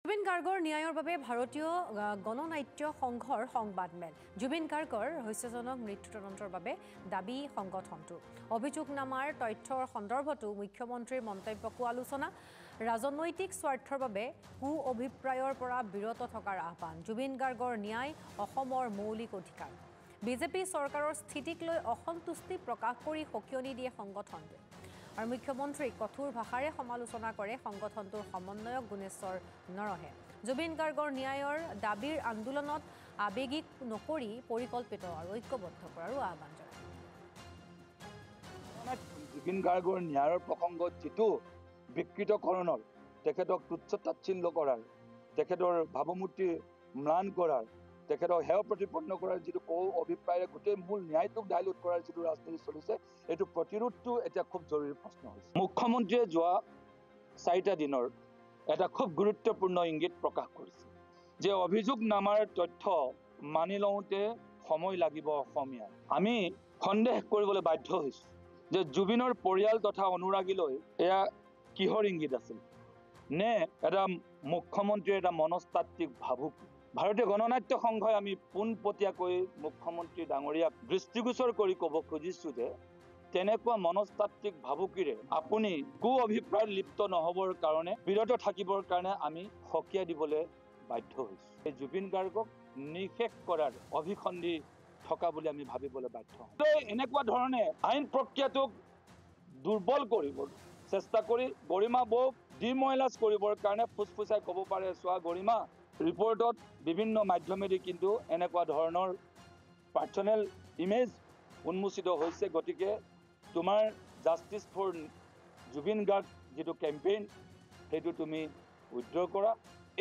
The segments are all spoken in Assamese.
জুবিন গাৰ্গৰ ন্যায়ৰ বাবে ভাৰতীয় গণনাট্য সংঘৰ সংবাদমেল জুবিন গাৰ্গৰ ৰহস্যজনক মৃত্যু তদন্তৰ বাবে দাবী সংগঠনটো অভিযোগনামাৰ তথ্যৰ সন্দৰ্ভতো মুখ্যমন্ত্ৰীৰ মন্তব্যকো আলোচনা ৰাজনৈতিক স্বাৰ্থৰ বাবে কু অভিপ্ৰায়ৰ পৰা বিৰত থকাৰ আহ্বান জুবিন গাৰ্গৰ ন্যায় অসমৰ মৌলিক অধিকাৰ বিজেপি চৰকাৰৰ স্থিতিক লৈ অসন্তুষ্টি প্ৰকাশ কৰি সকিয়নি দিয়ে সংগঠনটোৱে আৰু মুখ্যমন্ত্ৰীক কঠোৰ ভাষাৰে সমালোচনা কৰে সংগঠনটোৰ সমন্বয়ক গুণেশ্বৰ নৰহে জুবিন গাৰ্গৰ ন্যায়ৰ দাবীৰ আন্দোলনত আবেগিক নকৰি পৰিকল্পিত আৰু ঐক্যবদ্ধ কৰাৰো আহ্বান জনায় জুবিন গাৰ্গৰ ন্যায়ৰ প্ৰসংগত যেটো বিকৃতকৰণৰ তেখেতক তুচ্ছ তাচ্ছিল্য কৰাৰ তেখেতৰ ভাৱমূৰ্তি ম্লান কৰাৰ তেখেতক হেয় প্ৰতিপন্ন কৰাৰ যেটো কৌ অভিপ্ৰায়েৰে গোটেই মূল ন্যায়টোক ডাইলুট কৰাৰ যেটো ৰাজনীতি চলিছে এইটো প্ৰতিৰোধটো এতিয়া খুব জৰুৰী প্ৰশ্ন হৈছে মুখ্যমন্ত্ৰীয়ে যোৱা 4টা দিনৰ এটা খুব গুৰুত্বপূৰ্ণ ইংগিত প্ৰকাশ কৰিছে যে অভিযোগনামাৰ তথ্য মানি লওঁতে সময় লাগিব অসমীয়া আমি সন্দেহ কৰিবলৈ বাধ্য হৈছো যে জুবিনৰ পৰিয়াল তথা অনুৰাগীলৈ এয়া কিহৰ ইংগিত আছিল নে এটা মুখ্যমন্ত্ৰীৰ এটা মনস্তাত্ত্বিক ভাবুকি ভাৰতীয় গণনাট্য সংঘই আমি পোনপটীয়াকৈ মুখ্যমন্ত্ৰী ডাঙৰীয়াক দৃষ্টিগোচৰ কৰি ক'ব খুজিছো যে তেনেকুৱা মনস্তাত্ত্বিক ভাবুকিৰে আপুনি কু অভিপ্ৰায়ত লিপ্ত নহবৰ কাৰণে বিৰত থাকিবৰ কাৰণে আমি সকিয়াই দিবলৈ বাধ্য হৈছো এই জুবিন গাৰ্গক নিষেধ কৰাৰ অভিসন্ধি থকা বুলি আমি ভাবিবলৈ বাধ্য এনেকুৱা ধৰণে আইন প্ৰক্ৰিয়াটোক দুৰ্বল কৰিব চেষ্টা কৰি গৰিমা বৌক ডিমৰালাইজ কৰিবৰ কাৰণে ফুসফুসাই ক'ব পাৰে চোৱা গৰিমা ৰিপৰ্টত বিভিন্ন মাধ্যমেদি কিন্তু এনেকুৱা ধৰণৰ পাৰ্সোনেল ইমেজ উন্মোচিত হৈছে গতিকে তোমাৰ জাস্টিস ফৰ জুবিন গাৰ্গ যেটো কেম্পেইন সেইটো তুমি উইথড্ৰ কৰা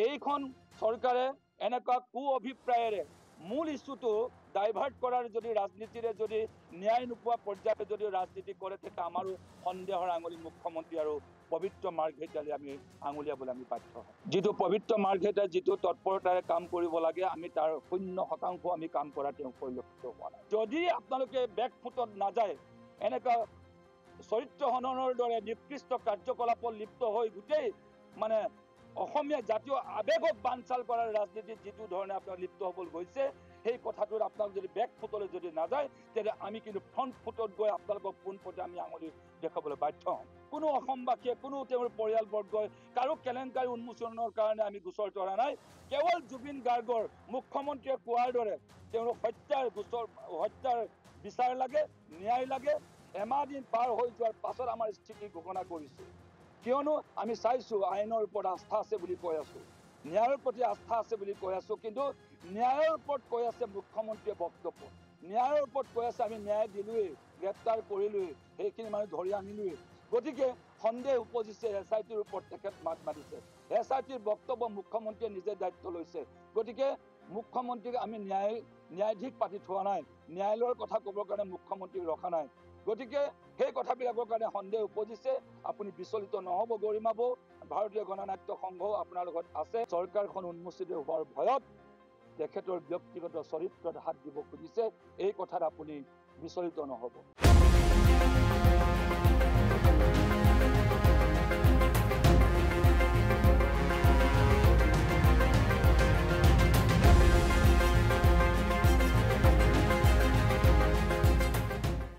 এইখন চৰকাৰে এনেকুৱা কু অভিপ্ৰায়েৰে মূল ইস্যুটো ডাইভাৰ্ট কৰাৰ যদি ৰাজনীতিৰে যদি ন্যায় নোপোৱা পৰ্যায়ত যদি ৰাজনীতি কৰে তেতিয়া আমাৰো সন্দেহৰ আঙুলি মুখ্যমন্ত্ৰী আৰু পবিত্ৰ মাৰ্ঘেৰিটালৈ আমি আঙুলিয়াবলৈ আমি বাধ্য হওঁ যেটো পবিত্ৰ মাৰ্ঘেৰিটা যেটো তৎপৰতাৰে কাম কৰিব লাগে আমি তাৰ 0% আমি কাম কৰা তেওঁ পৰিলক্ষিত হোৱা নাই যদি আপোনালোকে বেকফুটত নাযায় এনেকুৱা চৰিত্ৰ হননৰ দৰে নিকৃষ্ট কাৰ্যকলাপত লিপ্ত হৈ গোটেই মানে অসমীয়া জাতীয় আবেগক বানচাল কৰাৰ ৰাজনীতিত যেটো ধৰণে আপোনালোক লিপ্ত হ'বলৈ গৈছে সেই কথাটোৰ আপোনালোক যদি বেকফুটলৈ যদি নাযায় তেতিয়াহ'লে আমি কিন্তু ফ্ৰণ্ট ফুটত গৈ আপোনালোকক পোনপটে আমি আঙুলি দেখাবলৈ বাধ্য হওঁ কোনো অসমবাসীয়ে কোনো তেওঁৰ পৰিয়ালবৰ্গই কাৰো কেলেংকাৰী উন্মোচনৰ কাৰণে আমি গোচৰ তৰা নাই কেৱল জুবিন গাৰ্গৰ মুখ্যমন্ত্ৰীয়ে কোৱাৰ দৰে তেওঁৰ হত্যাৰ বিচাৰ লাগে ন্যায় লাগে এমাহ দিন পাৰ হৈ যোৱাৰ পাছত আমাৰ স্থিতি ঘোষণা কৰিছে কিয়নো আমি চাইছো আইনৰ ওপৰত আস্থা আছে বুলি কৈ আছো ন্যায়ৰ প্ৰতি আস্থা আছে বুলি কৈ আছো কিন্তু ন্যায়ৰ ওপৰত কৈ আছে মুখ্যমন্ত্ৰীয়ে বক্তব্য ন্যায়ৰ ওপৰত কৈ আছে আমি ন্যায় দিলোৱে গ্ৰেপ্তাৰ কৰিলোৱে সেইখিনি মানুহ ধৰি আনিলোৱে গতিকে সন্দেহ উপজিছে এছআইটিৰ ওপৰত তেখেত মাত মাতিছে এছআইটিৰ বক্তব্য মুখ্যমন্ত্ৰীয়ে নিজে দায়িত্ব লৈছে গতিকে মুখ্যমন্ত্ৰীক আমি ন্যায়াধীশ পাতি থোৱা নাই ন্যায়ালয়ৰ কথা ক'বৰ কাৰণে মুখ্যমন্ত্ৰীক ৰখা নাই গতিকে সেই কথাবিলাকৰ কাৰণে সন্দেহ উপজিছে আপুনি বিচলিত নহব গৰিমা বৌ ভাৰতীয় গণনাট্য সংঘও আপোনাৰ লগত আছে চৰকাৰখন উন্মোচিত হোৱাৰ ভয়ত তেখেতৰ ব্যক্তিগত চৰিত্ৰত হাত দিব খুজিছে এই কথাত আপুনি বিচলিত নহব